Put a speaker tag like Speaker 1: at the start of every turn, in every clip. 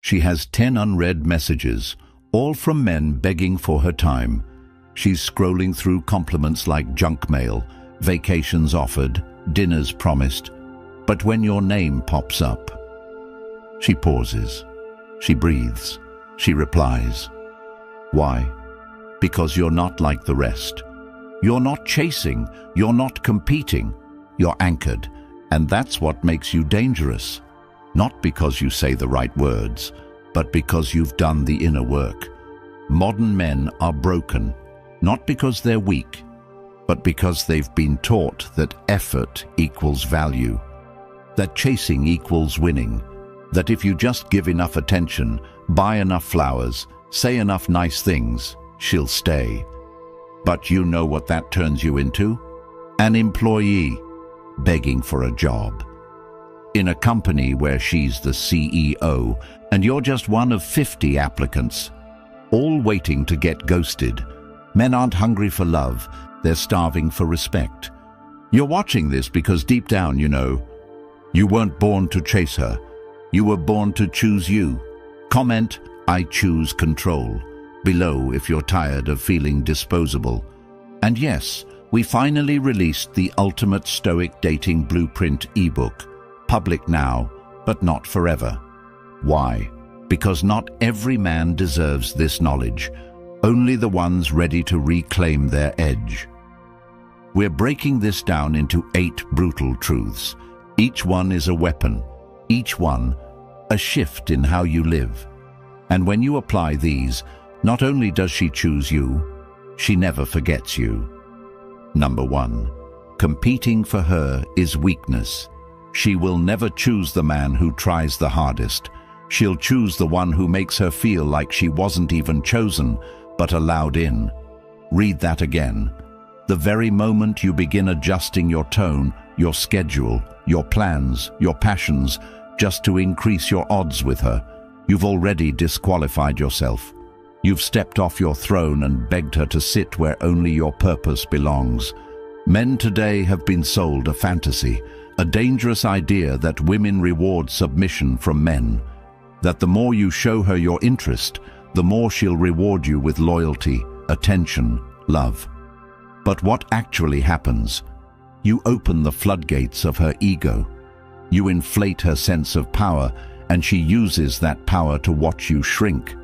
Speaker 1: She has 10 unread messages, all from men begging for her time. She's scrolling through compliments like junk mail, vacations offered, dinners promised. But when your name pops up, she pauses, she breathes, she replies. Why? Because you're not like the rest. You're not chasing, you're not competing, you're anchored, and that's what makes you dangerous. Not because you say the right words, but because you've done the inner work. Modern men are broken, not because they're weak, but because they've been taught that effort equals value, that chasing equals winning, that if you just give enough attention, buy enough flowers, say enough nice things, she'll stay. But you know what that turns you into? An employee begging for a job. In a company where she's the CEO and you're just one of 50 applicants, all waiting to get ghosted. Men aren't hungry for love, they're starving for respect. You're watching this because deep down you know, you weren't born to chase her. You were born to choose you. Comment, "I choose control," below if you're tired of feeling disposable. And yes, we finally released the ultimate Stoic dating blueprint ebook, public now, but not forever. Why? Because not every man deserves this knowledge, only the ones ready to reclaim their edge. We're breaking this down into 8 brutal truths. Each one is a weapon, each one a shift in how you live. And when you apply these, not only does she choose you, she never forgets you. Number 1, competing for her is weakness. She will never choose the man who tries the hardest. She'll choose the one who makes her feel like she wasn't even chosen, but allowed in. Read that again. The very moment you begin adjusting your tone, your schedule, your plans, your passions, just to increase your odds with her, you've already disqualified yourself. You've stepped off your throne and begged her to sit where only your purpose belongs. Men today have been sold a fantasy, a dangerous idea that women reward submission from men, that the more you show her your interest, the more she'll reward you with loyalty, attention, love. But what actually happens? You open the floodgates of her ego. You inflate her sense of power, and she uses that power to watch you shrink.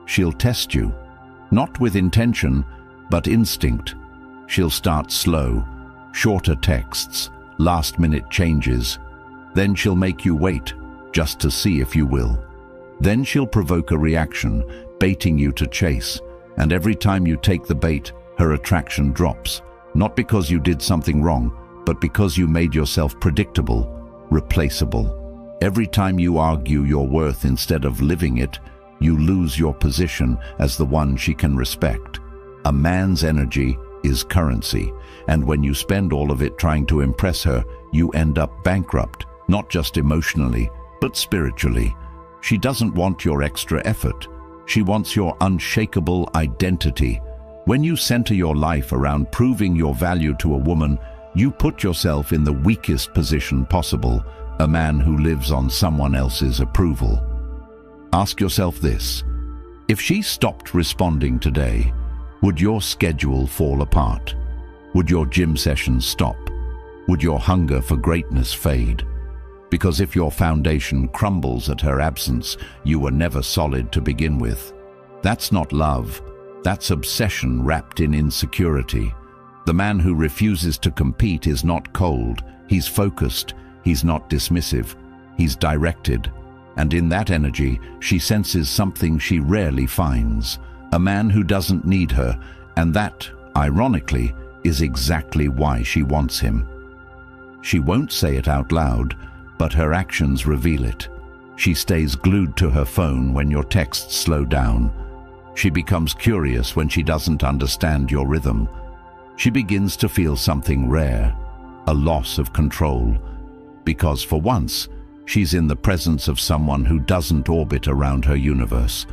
Speaker 1: She'll test you, not with intention, but instinct. She'll start slow, shorter texts, last-minute changes. Then she'll make you wait, just to see if you will. Then she'll provoke a reaction, baiting you to chase. And every time you take the bait, her attraction drops. Not because you did something wrong, but because you made yourself predictable, replaceable. Every time you argue your worth instead of living it, you lose your position as the one she can respect. A man's energy is currency, and when you spend all of it trying to impress her, you end up bankrupt, not just emotionally, but spiritually. She doesn't want your extra effort. She wants your unshakable identity. When you center your life around proving your value to a woman, you put yourself in the weakest position possible, a man who lives on someone else's approval. Ask yourself this: if she stopped responding today, would your schedule fall apart? Would your gym sessions stop? Would your hunger for greatness fade? Because if your foundation crumbles at her absence, you were never solid to begin with. That's not love. That's obsession wrapped in insecurity. The man who refuses to compete is not cold. He's focused. He's not dismissive. He's directed. And in that energy, she senses something she rarely finds. A man who doesn't need her. And that, ironically, is exactly why she wants him. She won't say it out loud, but her actions reveal it. She stays glued to her phone when your texts slow down. She becomes curious when she doesn't understand your rhythm. She begins to feel something rare, a loss of control, because for once, she's in the presence of someone who doesn't orbit around her universe,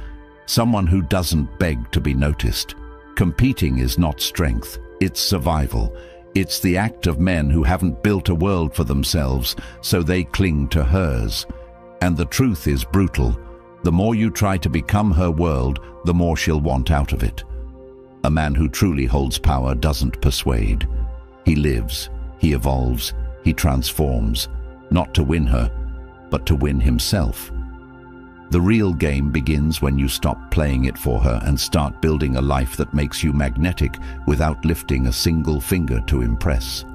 Speaker 1: someone who doesn't beg to be noticed. Competing is not strength, it's survival. It's the act of men who haven't built a world for themselves, so they cling to hers. And the truth is brutal. The more you try to become her world, the more she'll want out of it. A man who truly holds power doesn't persuade. He lives, he evolves, he transforms, not to win her, but to win himself. The real game begins when you stop playing it for her and start building a life that makes you magnetic without lifting a single finger to impress.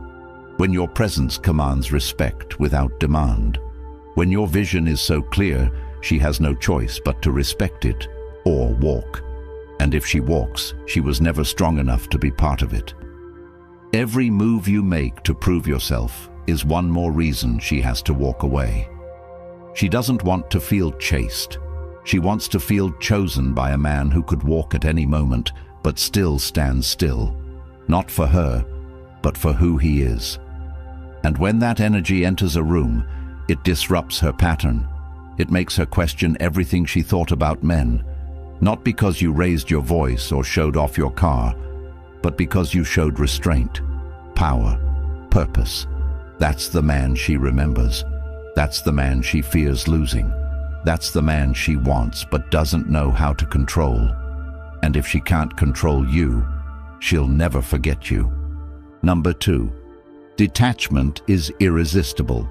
Speaker 1: When your presence commands respect without demand. When your vision is so clear, she has no choice but to respect it or walk. And if she walks, she was never strong enough to be part of it. Every move you make to prove yourself is one more reason she has to walk away. She doesn't want to feel chased. She wants to feel chosen by a man who could walk at any moment, but still stand still. Not for her, but for who he is. And when that energy enters a room, it disrupts her pattern. It makes her question everything she thought about men. Not because you raised your voice or showed off your car, but because you showed restraint, power, purpose. That's the man she remembers. That's the man she fears losing. That's the man she wants but doesn't know how to control. And if she can't control you, she'll never forget you. Number 2, detachment is irresistible.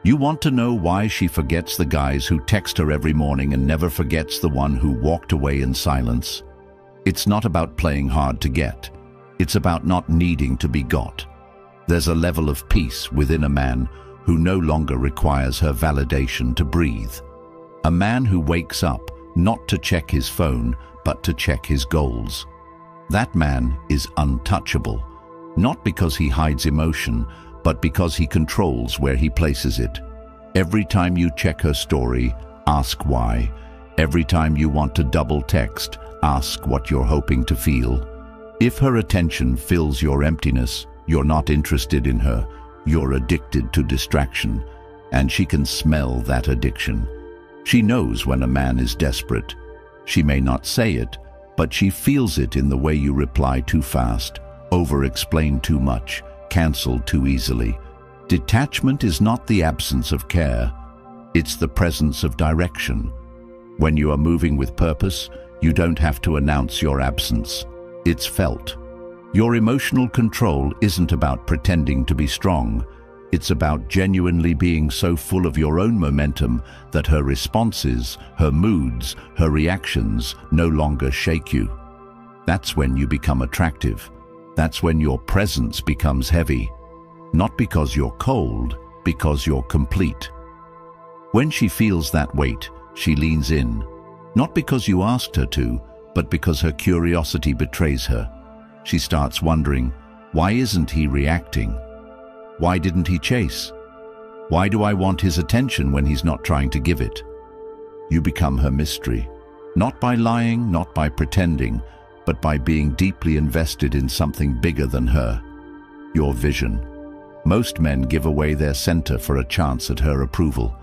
Speaker 1: You want to know why she forgets the guys who text her every morning and never forgets the one who walked away in silence? It's not about playing hard to get. It's about not needing to be got. There's a level of peace within a man who no longer requires her validation to breathe. A man who wakes up not to check his phone, but to check his goals. That man is untouchable, not because he hides emotion, but because he controls where he places it. Every time you check her story, ask why. Every time you want to double text, ask what you're hoping to feel. If her attention fills your emptiness, you're not interested in her. You're addicted to distraction, and she can smell that addiction. She knows when a man is desperate. She may not say it, but she feels it in the way you reply too fast, over-explain too much, cancel too easily. Detachment is not the absence of care. It's the presence of direction. When you are moving with purpose, you don't have to announce your absence. It's felt. Your emotional control isn't about pretending to be strong. It's about genuinely being so full of your own momentum that her responses, her moods, her reactions no longer shake you. That's when you become attractive. That's when your presence becomes heavy. Not because you're cold, because you're complete. When she feels that weight, she leans in. Not because you asked her to, but because her curiosity betrays her. She starts wondering, why isn't he reacting? Why didn't he chase? Why do I want his attention when he's not trying to give it? You become her mystery, not by lying, not by pretending, but by being deeply invested in something bigger than her, your vision. Most men give away their center for a chance at her approval.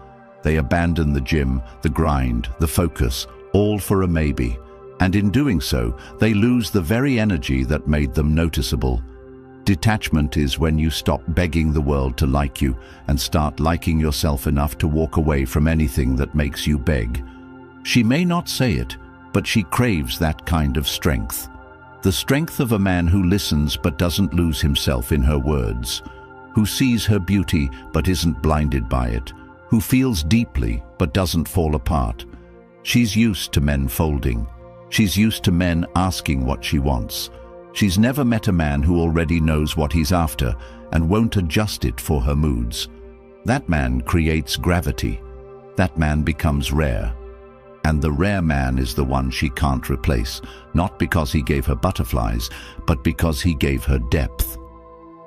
Speaker 1: They abandon the gym, the grind, the focus, all for a maybe. And in doing so, they lose the very energy that made them noticeable. Detachment is when you stop begging the world to like you and start liking yourself enough to walk away from anything that makes you beg. She may not say it, but she craves that kind of strength. The strength of a man who listens but doesn't lose himself in her words, who sees her beauty but isn't blinded by it, who feels deeply but doesn't fall apart. She's used to men folding. She's used to men asking what she wants. She's never met a man who already knows what he's after and won't adjust it for her moods. That man creates gravity. That man becomes rare. And the rare man is the one she can't replace, not because he gave her butterflies, but because he gave her depth.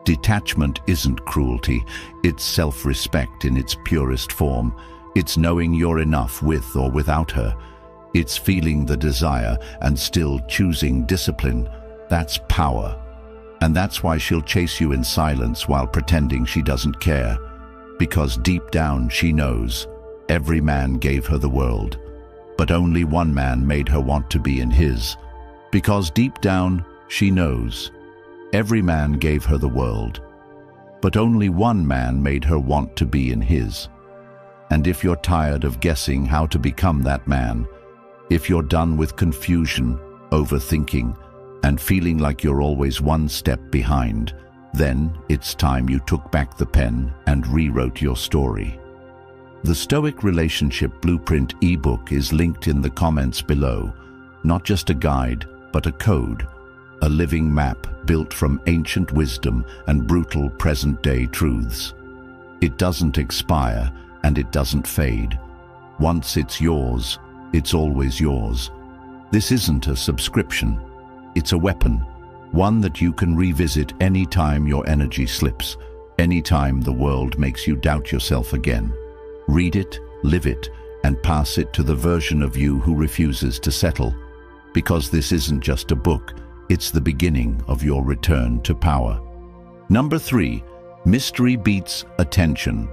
Speaker 1: Detachment isn't cruelty, it's self-respect in its purest form. It's knowing you're enough with or without her. It's feeling the desire and still choosing discipline. That's power. And that's why she'll chase you in silence while pretending she doesn't care. Because deep down she knows every man gave her the world, but only one man made her want to be in his. Because deep down she knows every man gave her the world, but only one man made her want to be in his. And if you're tired of guessing how to become that man, if you're done with confusion, overthinking, and feeling like you're always one step behind, then it's time you took back the pen and rewrote your story. The Stoic Relationship Blueprint ebook is linked in the comments below. Not just a guide, but a code, a living map built from ancient wisdom and brutal present-day truths. It doesn't expire and it doesn't fade. Once it's yours, it's always yours. This isn't a subscription. It's a weapon, one that you can revisit anytime your energy slips, anytime the world makes you doubt yourself again. Read it, live it, and pass it to the version of you who refuses to settle. Because this isn't just a book, it's the beginning of your return to power. Number 3, mystery beats attention.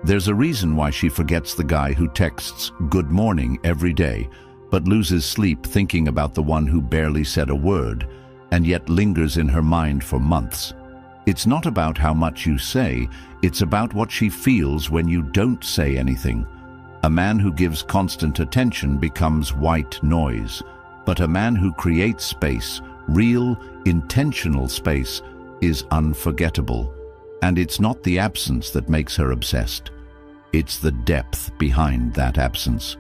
Speaker 1: There's a reason why she forgets the guy who texts "good morning" every day, but loses sleep thinking about the one who barely said a word, and yet lingers in her mind for months. It's not about how much you say, it's about what she feels when you don't say anything. A man who gives constant attention becomes white noise, but a man who creates space, real, intentional space, is unforgettable. And it's not the absence that makes her obsessed. It's the depth behind that absence.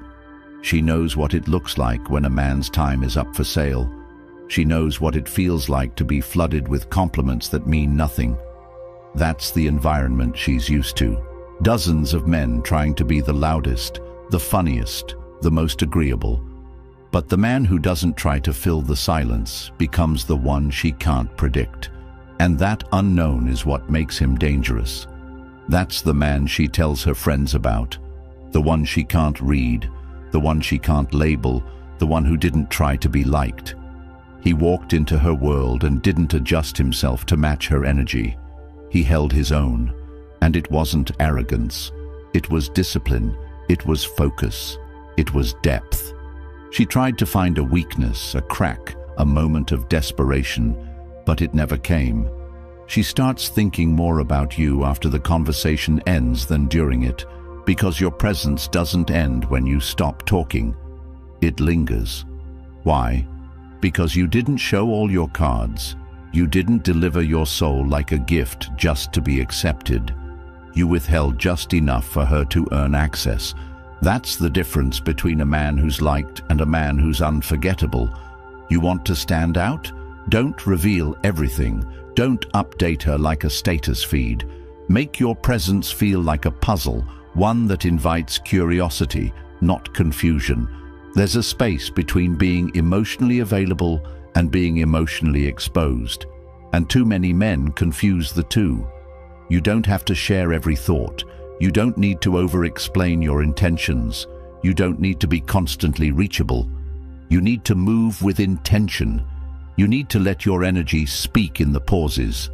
Speaker 1: She knows what it looks like when a man's time is up for sale. She knows what it feels like to be flooded with compliments that mean nothing. That's the environment she's used to. Dozens of men trying to be the loudest, the funniest, the most agreeable. But the man who doesn't try to fill the silence becomes the one she can't predict. And that unknown is what makes him dangerous. That's the man she tells her friends about. The one she can't read, the one she can't label, the one who didn't try to be liked. He walked into her world and didn't adjust himself to match her energy. He held his own, and it wasn't arrogance. It was discipline, it was focus, it was depth. She tried to find a weakness, a crack, a moment of desperation, but it never came. She starts thinking more about you after the conversation ends than during it, because your presence doesn't end when you stop talking. It lingers. Why? Because you didn't show all your cards. You didn't deliver your soul like a gift just to be accepted. You withheld just enough for her to earn access. That's the difference between a man who's liked and a man who's unforgettable. You want to stand out? Don't reveal everything. Don't update her like a status feed. Make your presence feel like a puzzle, one that invites curiosity, not confusion. There's a space between being emotionally available and being emotionally exposed, and too many men confuse the two. You don't have to share every thought. You don't need to over-explain your intentions. You don't need to be constantly reachable. You need to move with intention. You need to let your energy speak in the pauses,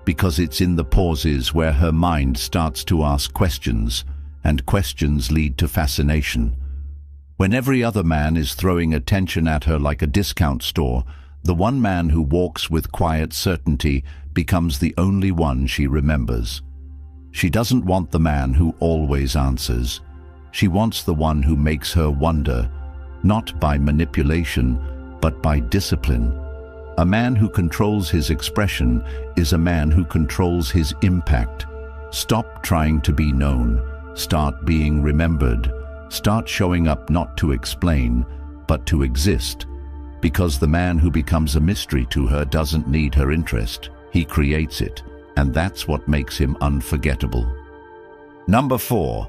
Speaker 1: because it's in the pauses where her mind starts to ask questions, and questions lead to fascination. When every other man is throwing attention at her like a discount store, the one man who walks with quiet certainty becomes the only one she remembers. She doesn't want the man who always answers. She wants the one who makes her wonder, not by manipulation, but by discipline. A man who controls his expression is a man who controls his impact. Stop trying to be known. Start being remembered. Start showing up not to explain, but to exist. Because the man who becomes a mystery to her doesn't need her interest. He creates it, and that's what makes him unforgettable. Number 4,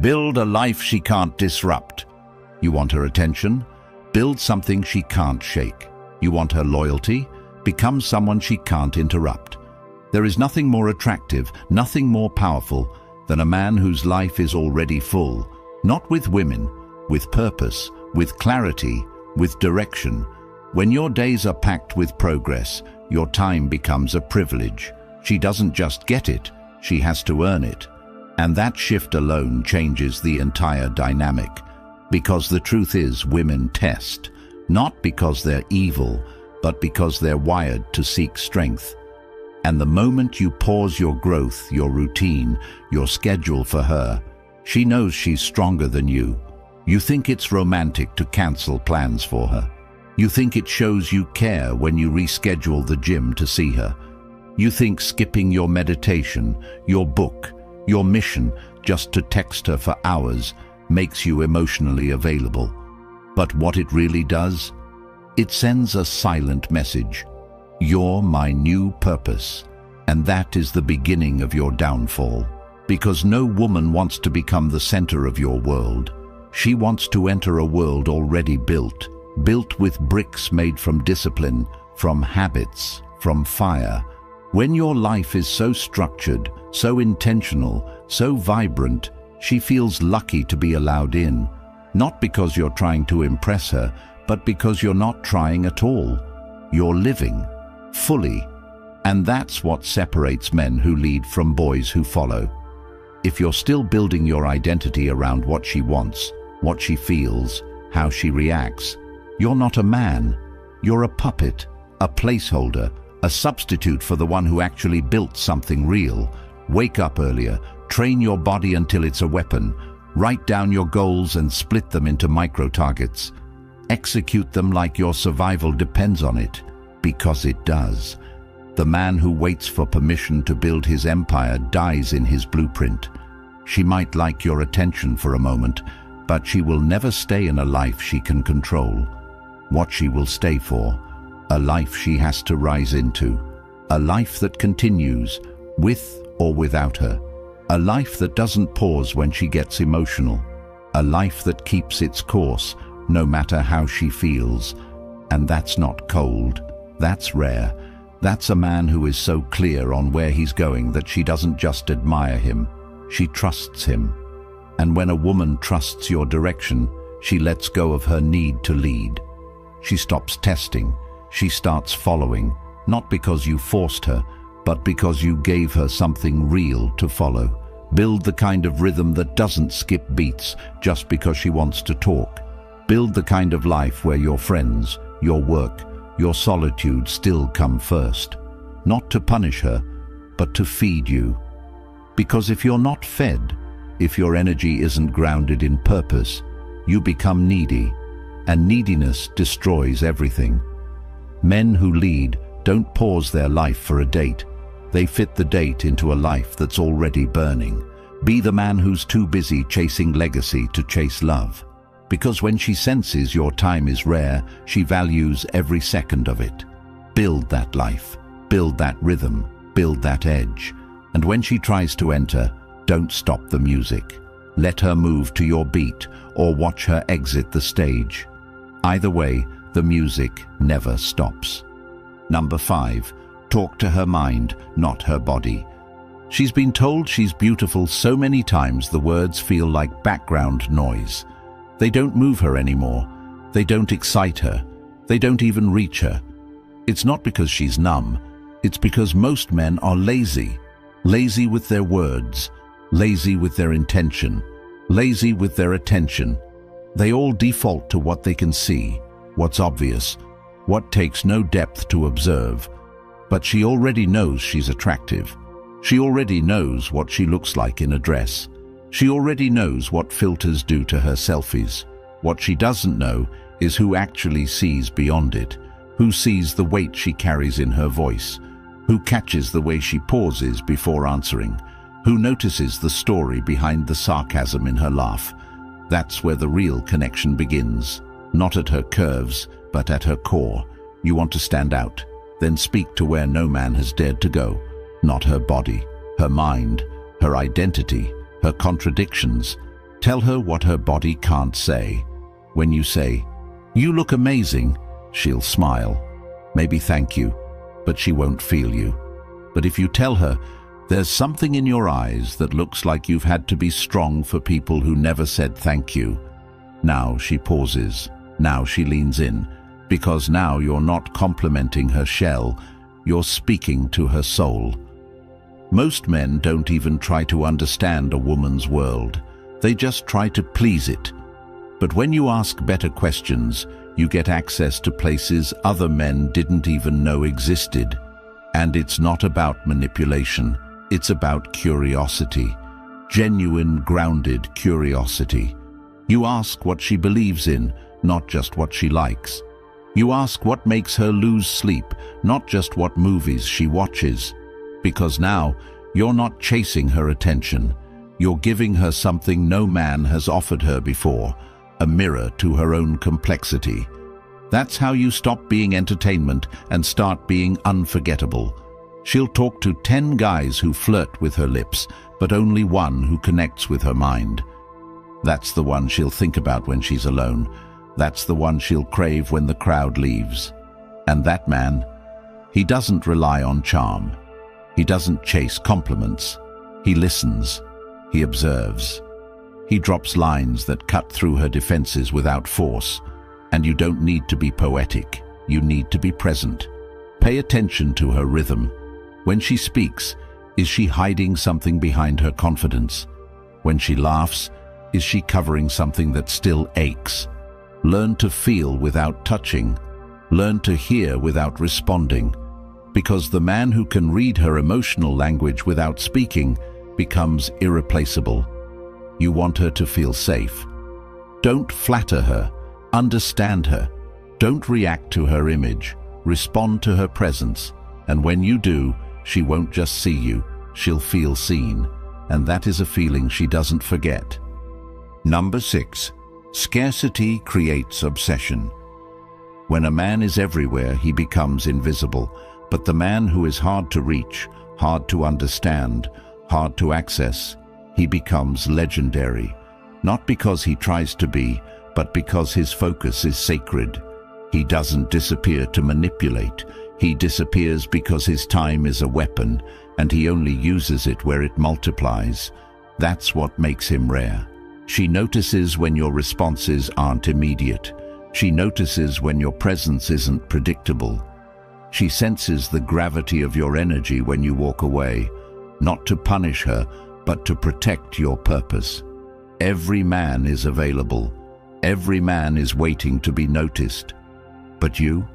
Speaker 1: build a life she can't disrupt. You want her attention? Build something she can't shake. You want her loyalty? Become someone she can't interrupt. There is nothing more attractive, nothing more powerful than a man whose life is already full, not with women, with purpose, with clarity, with direction. When your days are packed with progress, your time becomes a privilege. She doesn't just get it, she has to earn it. And that shift alone changes the entire dynamic. Because the truth is, women test. Not because they're evil, but because they're wired to seek strength. And the moment you pause your growth, your routine, your schedule for her, She knows she's stronger than you. You think it's romantic to cancel plans for her. You think it shows you care when you reschedule the gym to see her. You think skipping your meditation, your book, your mission just to text her for hours makes you emotionally available. But what it really does? It sends a silent message. You're my new purpose. And that is the beginning of your downfall. Because no woman wants to become the center of your world. She wants to enter a world already built with bricks made from discipline, from habits, from fire. When your life is so structured, so intentional, so vibrant, she feels lucky to be allowed in. Not because you're trying to impress her, but because you're not trying at all. You're living, fully. And that's what separates men who lead from boys who follow. If you're still building your identity around what she wants, what she feels, how she reacts, you're not a man. You're a puppet, a placeholder, a substitute for the one who actually built something real. Wake up earlier, train your body until it's a weapon, write down your goals and split them into micro-targets. Execute them like your survival depends on it, because it does. The man who waits for permission to build his empire dies in his blueprint. She might like your attention for a moment, but she will never stay in a life she can control. What she will stay for, a life she has to rise into, a life that continues, with or without her, a life that doesn't pause when she gets emotional, a life that keeps its course, no matter how she feels. And that's not cold, that's rare. That's a man who is so clear on where he's going that she doesn't just admire him, she trusts him. And when a woman trusts your direction, she lets go of her need to lead. She stops testing, she starts following, not because you forced her, but because you gave her something real to follow. Build the kind of rhythm that doesn't skip beats just because she wants to talk. Build the kind of life where your friends, your work, your solitude still come first, not to punish her, but to feed you. Because if you're not fed, if your energy isn't grounded in purpose, you become needy, and neediness destroys everything. Men who lead don't pause their life for a date. They fit the date into a life that's already burning. Be the man who's too busy chasing legacy to chase love. Because when she senses your time is rare, she values every second of it. Build that life, build that rhythm, build that edge. And when she tries to enter, don't stop the music. Let her move to your beat or watch her exit the stage. Either way, the music never stops. Number 5, talk to her mind, not her body. She's been told she's beautiful so many times the words feel like background noise. They don't move her anymore. They don't excite her. They don't even reach her. It's not because she's numb. It's because most men are lazy. Lazy with their words. Lazy with their intention. Lazy with their attention. They all default to what they can see, what's obvious, what takes no depth to observe. But she already knows she's attractive. She already knows what she looks like in a dress. She already knows what filters do to her selfies. What she doesn't know is who actually sees beyond it, who sees the weight she carries in her voice, who catches the way she pauses before answering, who notices the story behind the sarcasm in her laugh. That's where the real connection begins, not at her curves, but at her core. You want to stand out, then speak to where no man has dared to go, not her body, her mind, her identity, her contradictions. Tell her what her body can't say. When you say, "You look amazing," she'll smile, maybe thank you, but she won't feel you. But if you tell her, "There's something in your eyes that looks like you've had to be strong for people who never said thank you," now she pauses, now she leans in, because now you're not complimenting her shell, you're speaking to her soul. Most men don't even try to understand a woman's world. They just try to please it. But when you ask better questions, you get access to places other men didn't even know existed. And it's not about manipulation, it's about curiosity. genuine, grounded curiosity. You ask what she believes in, not just what she likes. You ask what makes her lose sleep, not just what movies she watches. Because now, you're not chasing her attention. You're giving her something no man has offered her before, a mirror to her own complexity. That's how you stop being entertainment and start being unforgettable. She'll talk to 10 guys who flirt with her lips, but only one who connects with her mind. That's the one she'll think about when she's alone. That's the one she'll crave when the crowd leaves. And that man, he doesn't rely on charm. He doesn't chase compliments. He listens. He observes. He drops lines that cut through her defenses without force. And you don't need to be poetic. You need to be present. Pay attention to her rhythm. When she speaks, is she hiding something behind her confidence? When she laughs, is she covering something that still aches? Learn to feel without touching. Learn to hear without responding. Because the man who can read her emotional language without speaking becomes irreplaceable. You want her to feel safe. Don't flatter her. Understand her. Don't react to her image. Respond to her presence. And when you do, she won't just see you, she'll feel seen. And that is a feeling she doesn't forget. Number 6. Scarcity creates obsession. When a man is everywhere, he becomes invisible. But the man who is hard to reach, hard to understand, hard to access, he becomes legendary. Not because he tries to be, but because his focus is sacred. He doesn't disappear to manipulate. He disappears because his time is a weapon, and he only uses it where it multiplies. That's what makes him rare. She notices when your responses aren't immediate. She notices when your presence isn't predictable. She senses the gravity of your energy when you walk away, not to punish her, but to protect your purpose. Every man is available. Every man is waiting to be noticed. But you?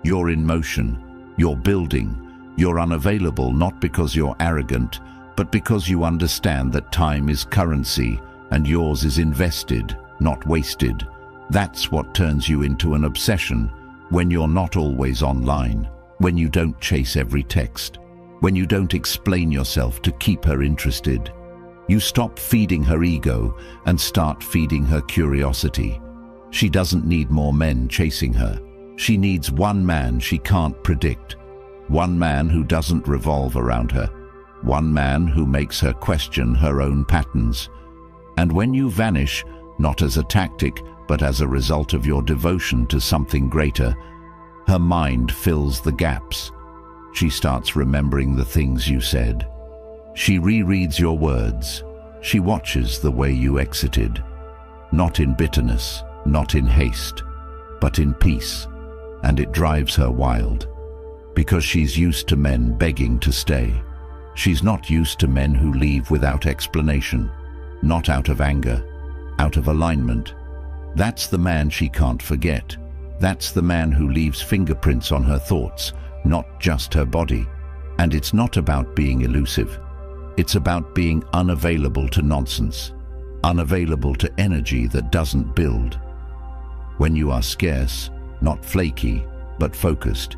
Speaker 1: You're in motion. You're building. You're unavailable not because you're arrogant, but because you understand that time is currency and yours is invested, not wasted. That's what turns you into an obsession. When you're not always online, when you don't chase every text, when you don't explain yourself to keep her interested. You stop feeding her ego and start feeding her curiosity. She doesn't need more men chasing her. She needs one man she can't predict. One man who doesn't revolve around her. One man who makes her question her own patterns. And when you vanish, not as a tactic, but as a result of your devotion to something greater, her mind fills the gaps. She starts remembering the things you said. She rereads your words. She watches the way you exited. Not in bitterness, not in haste, but in peace. And it drives her wild. Because she's used to men begging to stay. She's not used to men who leave without explanation. Not out of anger, out of alignment. That's the man she can't forget. That's the man who leaves fingerprints on her thoughts, not just her body. And it's not about being elusive. It's about being unavailable to nonsense, unavailable to energy that doesn't build. When you are scarce, not flaky, but focused,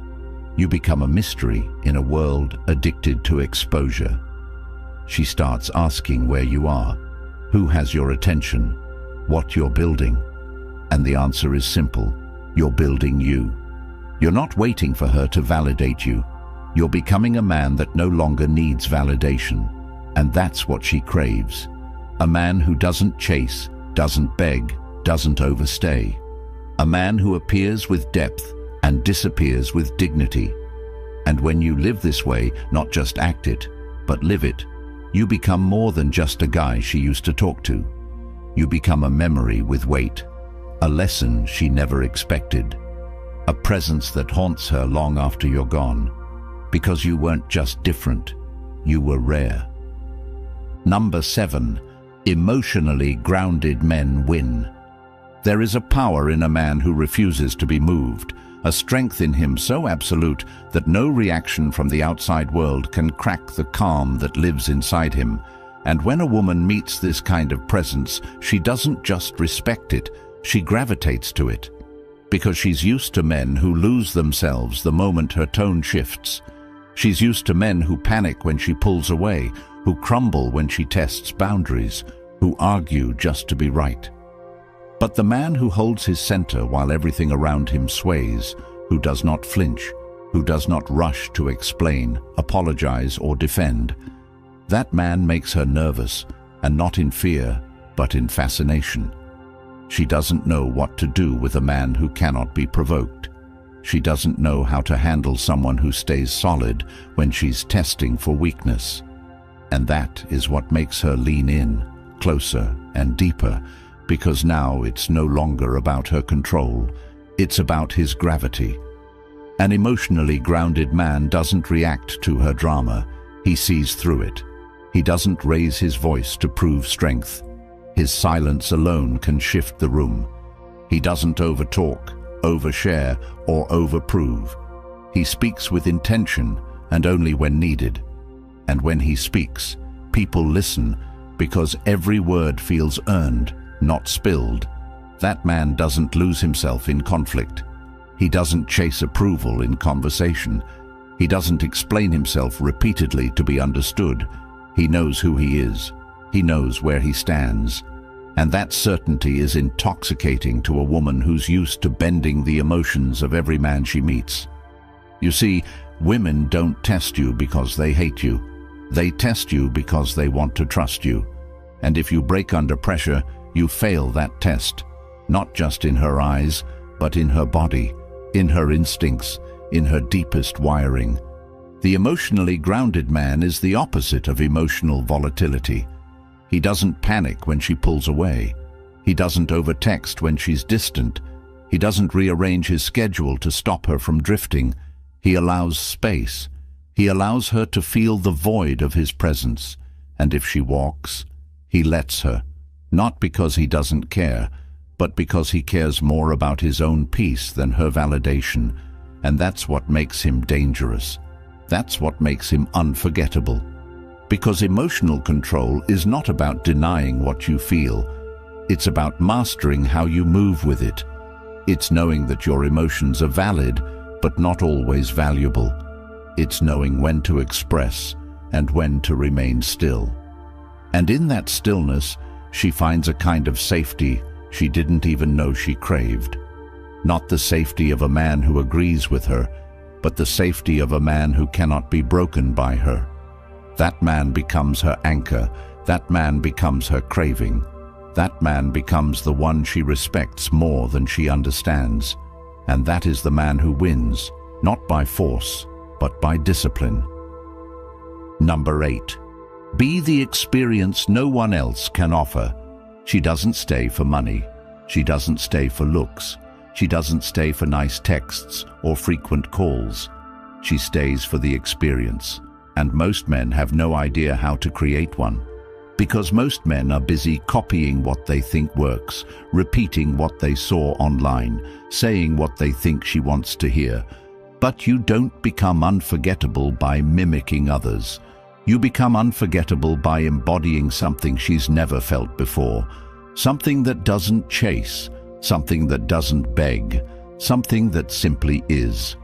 Speaker 1: you become a mystery in a world addicted to exposure. She starts asking where you are, who has your attention, what you're building. And the answer is simple. You're building you. You're not waiting for her to validate you. You're becoming a man that no longer needs validation. And that's what she craves. A man who doesn't chase, doesn't beg, doesn't overstay. A man who appears with depth and disappears with dignity. And when you live this way, not just act it, but live it, you become more than just a guy she used to talk to. You become a memory with weight. A lesson she never expected. A presence that haunts her long after you're gone. Because you weren't just different, you were rare. Number 7. Emotionally grounded men win. There is a power in a man who refuses to be moved, a strength in him so absolute that no reaction from the outside world can crack the calm that lives inside him. And when a woman meets this kind of presence, she doesn't just respect it, she gravitates to it. Because she's used to men who lose themselves the moment her tone shifts. She's used to men who panic when she pulls away, who crumble when she tests boundaries, who argue just to be right. But the man who holds his center while everything around him sways, who does not flinch, who does not rush to explain, apologize, or defend, that man makes her nervous, and not in fear, but in fascination. She doesn't know what to do with a man who cannot be provoked. She doesn't know how to handle someone who stays solid when she's testing for weakness. And that is what makes her lean in, closer and deeper, because now it's no longer about her control, it's about his gravity. An emotionally grounded man doesn't react to her drama, he sees through it. He doesn't raise his voice to prove strength. His silence alone can shift the room. He doesn't overtalk, overshare, or overprove. He speaks with intention and only when needed. And when he speaks, people listen because every word feels earned, not spilled. That man doesn't lose himself in conflict. He doesn't chase approval in conversation. He doesn't explain himself repeatedly to be understood. He knows who he is. He knows where he stands. And that certainty is intoxicating to a woman who's used to bending the emotions of every man she meets. You see, women don't test you because they hate you. They test you because they want to trust you. And if you break under pressure, you fail that test, not just in her eyes, but in her body, in her instincts, in her deepest wiring. The emotionally grounded man is the opposite of emotional volatility. He doesn't panic when she pulls away. He doesn't overtext when she's distant. He doesn't rearrange his schedule to stop her from drifting. He allows space. He allows her to feel the void of his presence. And if she walks, he lets her, not because he doesn't care, but because he cares more about his own peace than her validation. And that's what makes him dangerous. That's what makes him unforgettable. Because emotional control is not about denying what you feel. It's about mastering how you move with it. It's knowing that your emotions are valid, but not always valuable. It's knowing when to express and when to remain still. And in that stillness, she finds a kind of safety she didn't even know she craved. Not the safety of a man who agrees with her, but the safety of a man who cannot be broken by her. That man becomes her anchor. That man becomes her craving. That man becomes the one she respects more than she understands. And that is the man who wins, not by force, but by discipline. Number 8. Be the experience no one else can offer. She doesn't stay for money. She doesn't stay for looks. She doesn't stay for nice texts or frequent calls. She stays for the experience. And most men have no idea how to create one. Because most men are busy copying what they think works, repeating what they saw online, saying what they think she wants to hear. But you don't become unforgettable by mimicking others. You become unforgettable by embodying something she's never felt before. Something that doesn't chase, something that doesn't beg, something that simply is.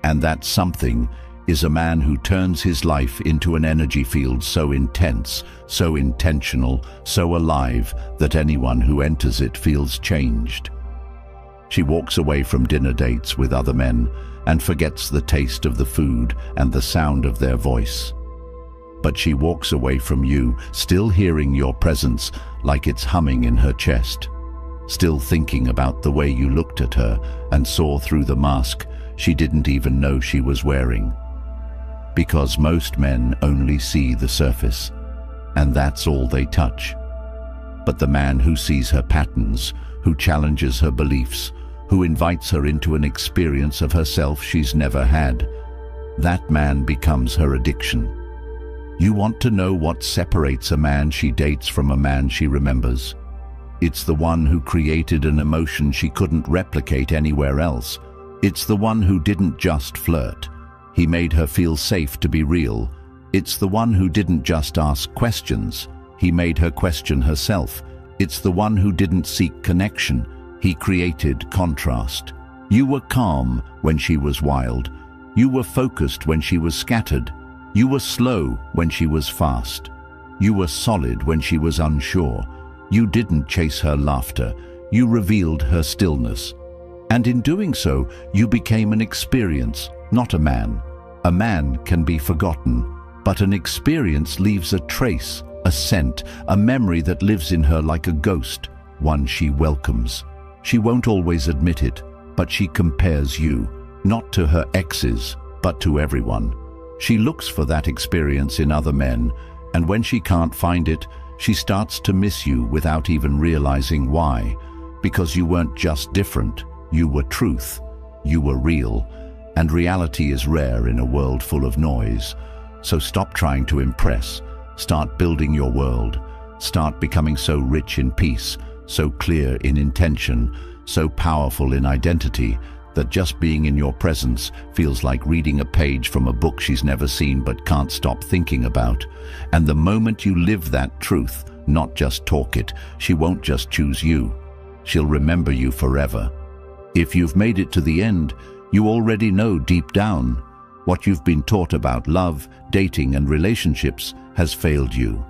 Speaker 1: And that something is a man who turns his life into an energy field so intense, so intentional, so alive that anyone who enters it feels changed. She walks away from dinner dates with other men and forgets the taste of the food and the sound of their voice. But she walks away from you, still hearing your presence like it's humming in her chest, still thinking about the way you looked at her and saw through the mask she didn't even know she was wearing. Because most men only see the surface, and that's all they touch. But the man who sees her patterns, who challenges her beliefs, who invites her into an experience of herself she's never had, that man becomes her addiction. You want to know what separates a man she dates from a man she remembers. It's the one who created an emotion she couldn't replicate anywhere else. It's the one who didn't just flirt. He made her feel safe to be real. It's the one who didn't just ask questions, he made her question herself. It's the one who didn't seek connection, he created contrast. You were calm when she was wild. You were focused when she was scattered. You were slow when she was fast. You were solid when she was unsure. You didn't chase her laughter. You revealed her stillness. And in doing so, you became an experience, not a man. A man can be forgotten, but an experience leaves a trace, a scent, a memory that lives in her like a ghost, one she welcomes. She won't always admit it, but she compares you, not to her exes, but to everyone. She looks for that experience in other men, and when she can't find it, she starts to miss you without even realizing why. Because you weren't just different, you were truth, you were real, and reality is rare in a world full of noise. So stop trying to impress, start building your world, start becoming so rich in peace, so clear in intention, so powerful in identity, that just being in your presence feels like reading a page from a book she's never seen but can't stop thinking about. And the moment you live that truth, not just talk it, she won't just choose you. She'll remember you forever. If you've made it to the end, you already know deep down what you've been taught about love, dating, and relationships has failed you.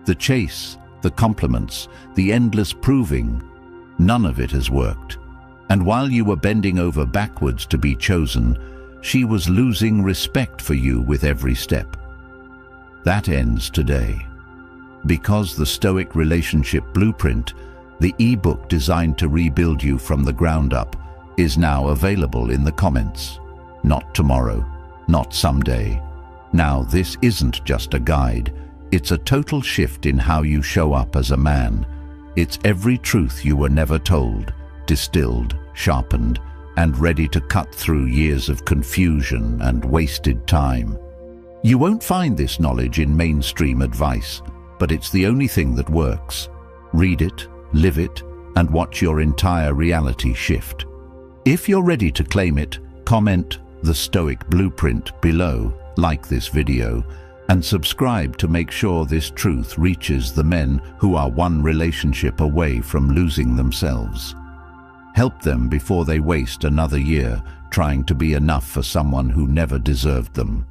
Speaker 1: The chase, the compliments, the endless proving, none of it has worked. And while you were bending over backwards to be chosen, she was losing respect for you with every step. That ends today. Because the Stoic Relationship Blueprint, the ebook designed to rebuild you from the ground up, is now available in the comments. Not tomorrow, not someday. Now, this isn't just a guide. It's a total shift in how you show up as a man. It's every truth you were never told, distilled, sharpened, and ready to cut through years of confusion and wasted time. You won't find this knowledge in mainstream advice, but it's the only thing that works. Read it, live it, and watch your entire reality shift. If you're ready to claim it, comment the Stoic Blueprint below, like this video, and subscribe to make sure this truth reaches the men who are one relationship away from losing themselves. Help them before they waste another year trying to be enough for someone who never deserved them.